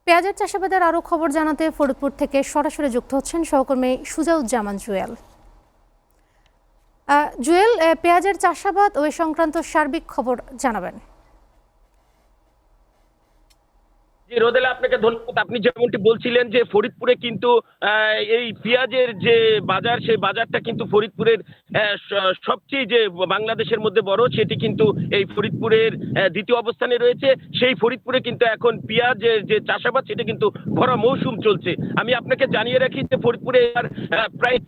পেঁয়াজের চাষাবাদের আরও খবর জানাতে ফরিদপুর থেকে সরাসরি যুক্ত হচ্ছেন সহকর্মী সুজাউজ্জামান জুয়েল। জুয়েল, পেঁয়াজের চাষাবাদ ও এ সংক্রান্ত সার্বিক খবর জানাবেন। রোদেলা, আপনাকে ধন্যবাদ। আপনি যেমনটি বলছিলেন যে ফরিদপুরে কিন্তু এই পেঁয়াজের যে বাজার, সেই বাজারটা কিন্তু ফরিদপুরের সবচেয়ে যে বাংলাদেশের মধ্যে বড়, সেটি কিন্তু এই ফরিদপুরের দ্বিতীয় অবস্থানে রয়েছে। সেই ফরিদপুরে কিন্তু এখন পেঁয়াজের যে চাষাবাদ, সেটা কিন্তু ভরা মৌসুম চলছে। আমি আপনাকে জানিয়ে রাখি যে ফরিদপুরে প্রায়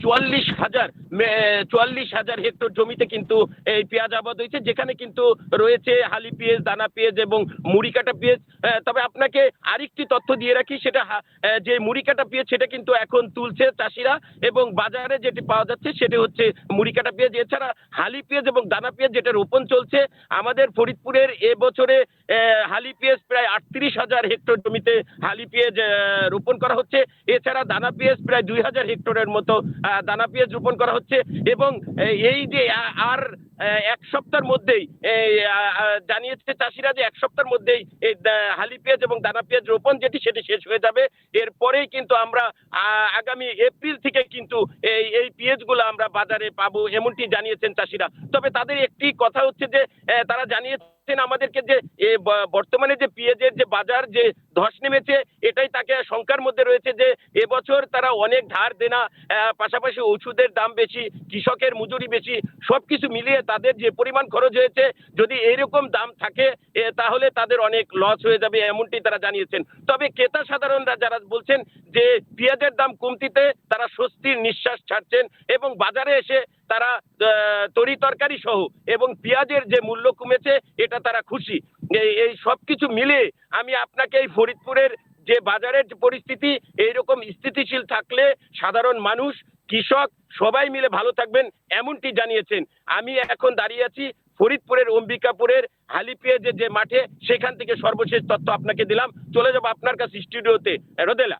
44,000 হেক্টর জমিতে কিন্তু এই পেঁয়াজ আবাদ হয়েছে, যেখানে কিন্তু রয়েছে হালি পেঁয়াজ, দানা পেঁয়াজ এবং মুড়ি কাটা পেঁয়াজ। তবে আপনাকে আরেকটি তথ্য দিয়ে রাখি, সেটা যে মুড়ি কাটা পেঁয়াজ, সেটা কিন্তু এখন তুলছে চাষিরা, এবং বাজারে যেটি পাওয়া যাচ্ছে সেটি হচ্ছে মুড়ি কাটা পেঁয়াজ। এছাড়া হালি পেঁয়াজ এবং দানা পেঁয়াজ যেটা রোপণ চলছে, আমাদের ফরিদপুরের এবছরে হালি পেঁয়াজ প্রায় 38,000 হেক্টর জমিতে হালি পেঁয়াজ রোপণ করা হচ্ছে। এছাড়া দানা পেঁয়াজ প্রায় 2,000 হেক্টরের মতো দানা পেঁয়াজ রোপণ করা হচ্ছে। এবং এই যে আর এক সপ্তাহের মধ্যেই জানিয়েছে চাষিরা যে এক সপ্তাহের মধ্যেই এই হালি পেঁয়াজ এবং দানা পেঁয়াজ রোপণ সেটি শেষ হয়ে যাবে। এরপরেই কিন্তু আমরা আগামী এপ্রিল থেকে কিন্তু এই পেঁয়াজগুলো আমরা বাজারে পাবো, এমনটি জানিয়েছেন চাষিরা। তবে তাদের একটি কথা হচ্ছে যে তারা জানিয়েছেন আমাদেরকে যে বর্তমানে যে পেঁয়াজের যে বাজার যে ধস নেমেছে, এটাই তাকে শঙ্কার মধ্যে রয়েছে যে এবছর তারা অনেক ধার দেনা, পাশাপাশি ওষুধের দাম বেশি, কৃষকের মজুরি বেশি, সবকিছু মিলিয়ে তাদের যে পরিমাণ খরচ হয়েছে, যদি এরকম দাম থাকে তাহলে তাদের অনেক লস হয়ে যাবে, এমনটি তারা জানিয়েছেন। তবে ক্রেতা সাধারণরা যারা বলছেন যে পেঁয়াজের দাম কমতিতে তারা স্বস্তির নিঃশ্বাস ছাড়ছেন, এবং বাজারে এসে তারা তরি তরকারি সহ এবং পেঁয়াজের যে মূল্য কমেছে, এটা তারা খুশি। এই সবকিছু মিলে আমি আপনাকে এই ফরিদপুরের যে বাজারের পরিস্থিতি, এইরকম স্থিতিশীল থাকলে সাধারণ মানুষ, কৃষক সবাই মিলে ভালো থাকবেন, এমনটি জানিয়েছেন। আমি এখন দাঁড়িয়ে আছি ফরিদপুরের অম্বিকাপুরের হালি পেঁয়াজের যে মাঠে, সেখান থেকে সর্বশেষ তথ্য আপনাকে দিলাম। চলে যাবো আপনার কাছে স্টুডিওতে, রোদেলা।